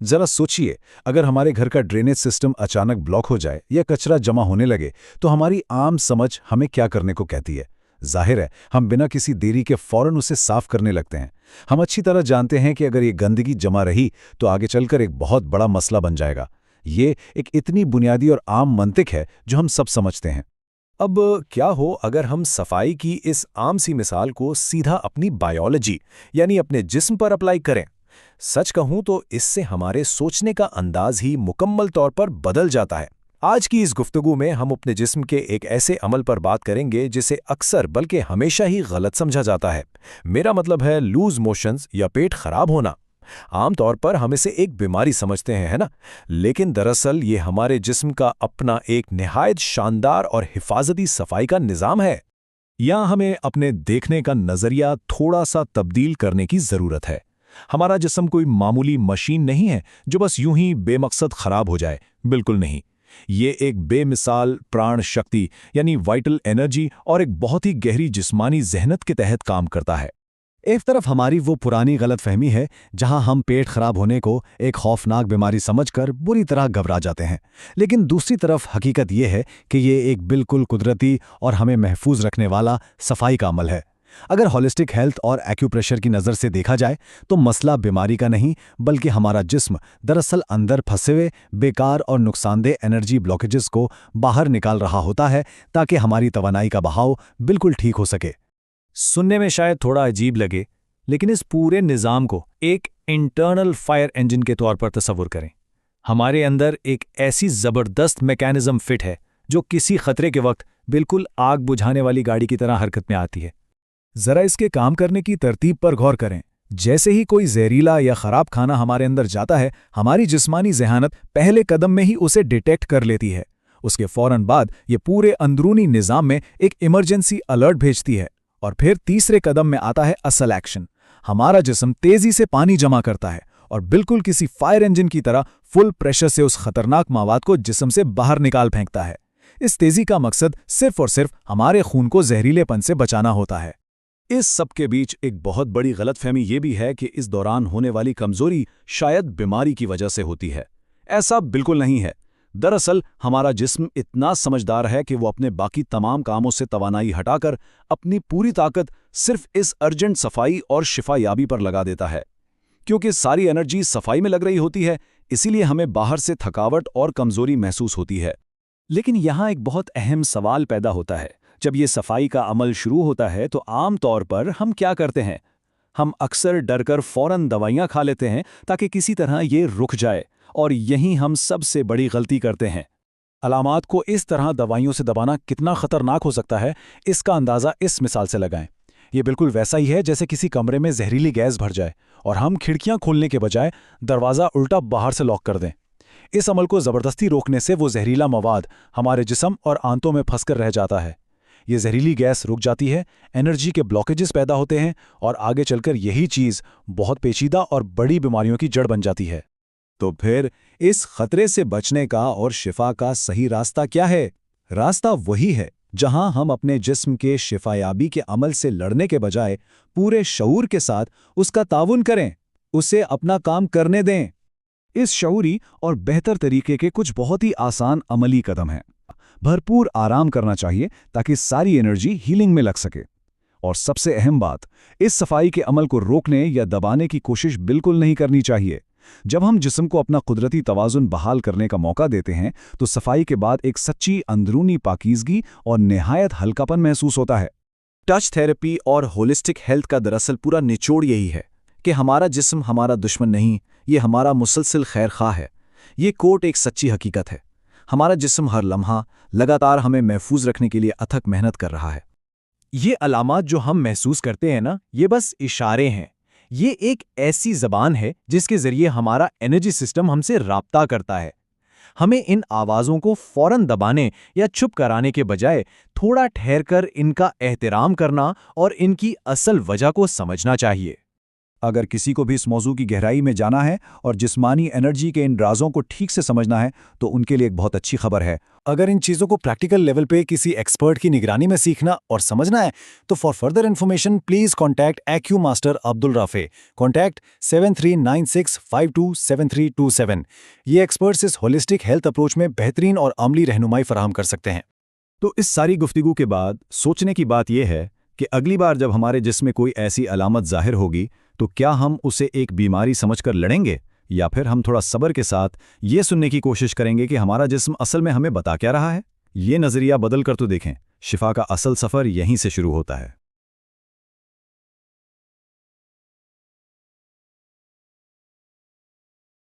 जरा सोचिए, अगर हमारे घर का ड्रेनेज सिस्टम अचानक ब्लॉक हो जाए या कचरा जमा होने लगे, तो हमारी आम समझ हमें क्या करने को कहती है? जाहिर है, हम बिना किसी देरी के फौरन उसे साफ करने लगते हैं। हम अच्छी तरह जानते हैं कि अगर ये गंदगी जमा रही तो आगे चलकर एक बहुत बड़ा मसला बन जाएगा। ये एक इतनी बुनियादी और आम मंतिक है जो हम सब समझते हैं। अब क्या हो अगर हम सफाई की इस आम सी मिसाल को सीधा अपनी बायोलॉजी यानी अपने जिस्म पर अप्लाई करें। सच कहूं तो इससे हमारे सोचने का अंदाज ही मुकम्मल तौर पर बदल जाता है। आज की इस गुफ्तगू में हम अपने जिस्म के एक ऐसे अमल पर बात करेंगे जिसे अक्सर बल्कि हमेशा ही गलत समझा जाता है। मेरा मतलब है लूज मोशंस या पेट खराब होना। आमतौर पर हम इसे एक बीमारी समझते हैं, है ना? लेकिन दरअसल ये हमारे जिस्म का अपना एक निहायत शानदार और हिफाजती सफाई का निज़ाम है। यहाँ हमें अपने देखने का नज़रिया थोड़ा सा तब्दील करने की ज़रूरत है। हमारा जिस्म कोई मामूली मशीन नहीं है जो बस यूं ही बेमकसद खराब हो जाए। बिल्कुल नहीं। ये एक बेमिसाल प्राण शक्ति यानी वाइटल एनर्जी और एक बहुत ही गहरी जिस्मानी ज़हनत के तहत काम करता है। एक तरफ हमारी वो पुरानी गलतफहमी है जहां हम पेट खराब होने को एक खौफनाक बीमारी समझकर बुरी तरह घबरा जाते हैं, लेकिन दूसरी तरफ हकीकत ये है कि ये एक बिल्कुल कुदरती और हमें महफूज रखने वाला सफाई का अमल है। अगर होलिस्टिक हेल्थ और एक्यूप्रेशर की नज़र से देखा जाए तो मसला बीमारी का नहीं बल्कि हमारा जिस्म दरअसल अंदर फंसे हुए बेकार और नुकसानदेह एनर्जी ब्लॉकेजेस को बाहर निकाल रहा होता है ताकि हमारी तवानाई का बहाव बिल्कुल ठीक हो सके। सुनने में शायद थोड़ा अजीब लगे, लेकिन इस पूरे निज़ाम को एक इंटरनल फायर इंजन के तौर पर तसव्वुर करें। हमारे अंदर एक ऐसी ज़बरदस्त मैकेनिज़्म फिट है जो किसी खतरे के वक्त बिल्कुल आग बुझाने वाली गाड़ी की तरह हरकत में आती है। ज़रा इसके काम करने की तरतीब पर गौर करें। जैसे ही कोई जहरीला या ख़राब खाना हमारे अंदर जाता है, हमारी जिस्मानी ज़हानत पहले कदम में ही उसे डिटेक्ट कर लेती है। उसके फ़ौरन बाद ये पूरे अंदरूनी निज़ाम में एक इमरजेंसी अलर्ट भेजती है। और फिर तीसरे कदम में आता है असल एक्शन। हमारा जिस्म तेजी से पानी जमा करता है और बिल्कुल किसी फायर इंजन की तरह फुल प्रेशर से उस खतरनाक मवाद को जिस्म से बाहर निकाल फेंकता है। इस तेजी का मकसद सिर्फ और सिर्फ हमारे खून को जहरीलेपन से बचाना होता है। इस सब के बीच एक बहुत बड़ी गलतफहमी ये भी है कि इस दौरान होने वाली कमजोरी शायद बीमारी की वजह से होती है। ऐसा बिल्कुल नहीं है। दरअसल हमारा जिस्म इतना समझदार है कि वो अपने बाकी तमाम कामों से तवानाई हटाकर अपनी पूरी ताकत सिर्फ इस अर्जेंट सफाई और शिफायाबी पर लगा देता है। क्योंकि सारी एनर्जी सफाई में लग रही होती है, इसीलिए हमें बाहर से थकावट और कमजोरी महसूस होती है। लेकिन यहाँ एक बहुत अहम सवाल पैदा होता है। जब ये सफाई का अमल शुरू होता है तो आम तौर पर हम क्या करते हैं? हम अक्सर डरकर फौरन दवाइयाँ खा लेते हैं ताकि किसी तरह ये रुक जाए, और यहीं हम सबसे बड़ी गलती करते हैं। अलामात को इस तरह दवाइयों से दबाना कितना खतरनाक हो सकता है, इसका अंदाज़ा इस मिसाल से लगाएं। ये बिल्कुल वैसा ही है जैसे किसी कमरे में जहरीली गैस भर जाए और हम खिड़कियां खोलने के बजाय दरवाज़ा उल्टा बाहर से लॉक कर दें। इस अमल को ज़बरदस्ती रोकने से वो जहरीला मवाद हमारे जिस्म और आंतों में फंसकर रह जाता है। ये जहरीली गैस रुक जाती है, एनर्जी के ब्लॉकेजेस पैदा होते हैं और आगे चलकर यही चीज़ बहुत पेचीदा और बड़ी बीमारियों की जड़ बन जाती है। तो फिर इस खतरे से बचने का और शिफा का सही रास्ता क्या है? रास्ता वही है जहां हम अपने जिस्म के शिफायाबी के अमल से लड़ने के बजाय पूरे शऊर के साथ उसका ताउन करें, उसे अपना काम करने दें। इस शऊरी और बेहतर तरीके के कुछ बहुत ही आसान अमली कदम हैं। भरपूर आराम करना चाहिए ताकि सारी एनर्जी हीलिंग में लग सके। और सबसे अहम बात, इस सफाई के अमल को रोकने या दबाने की कोशिश बिल्कुल नहीं करनी चाहिए। जब हम जिस्म को अपना कुदरती तवाज़ुन बहाल करने का मौका देते हैं तो सफाई के बाद एक सच्ची अंदरूनी पाकीज़गी और निहायत हल्कापन महसूस होता है। टच थेरेपी और होलिस्टिक हेल्थ का दरअसल पूरा निचोड़ यही है कि हमारा जिस्म हमारा दुश्मन नहीं, ये हमारा मुसलसल खैर खा है। ये कोट एक सच्ची हकीकत है। हमारा जिस्म हर लम्हा लगातार हमें महफूज रखने के लिए अथक मेहनत कर रहा है। ये अलामात जो हम महसूस करते हैं ना, ये बस इशारे हैं। ये एक ऐसी ज़बान है जिसके ज़रिए हमारा एनर्जी सिस्टम हमसे राब्ता करता है। हमें इन आवाज़ों को फ़ौरन दबाने या चुप कराने के बजाय थोड़ा ठहरकर इनका एहतराम करना और इनकी असल वजह को समझना चाहिए। अगर किसी को भी इस मौजू की गहराई में जाना है और जिस्मानी एनर्जी के इन राजों को ठीक से समझना है तो उनके लिए एक बहुत अच्छी खबर है। अगर इन चीज़ों को प्रैक्टिकल लेवल पे किसी एक्सपर्ट की निगरानी में सीखना और समझना है तो for further information please contact एक्यू मास्टर अब्दुल राफे। कॉन्टैक्ट 7396527327। ये एक्सपर्ट्स इस होलिस्टिक हेल्थ अप्रोच में बेहतरीन और अमली रहनुमाई फराहम कर सकते हैं। तो इस सारी गुफ्तगू के बाद सोचने की बात यह है कि अगली बार जब हमारे जिस्म में कोई ऐसी अलामत जाहिर होगी तो क्या हम उसे एक बीमारी समझकर लड़ेंगे या फिर हम थोड़ा सब्र के साथ ये सुनने की कोशिश करेंगे कि हमारा जिस्म असल में हमें बता क्या रहा है। ये नज़रिया बदल कर तो देखें, शिफा का असल सफ़र यहीं से शुरू होता है।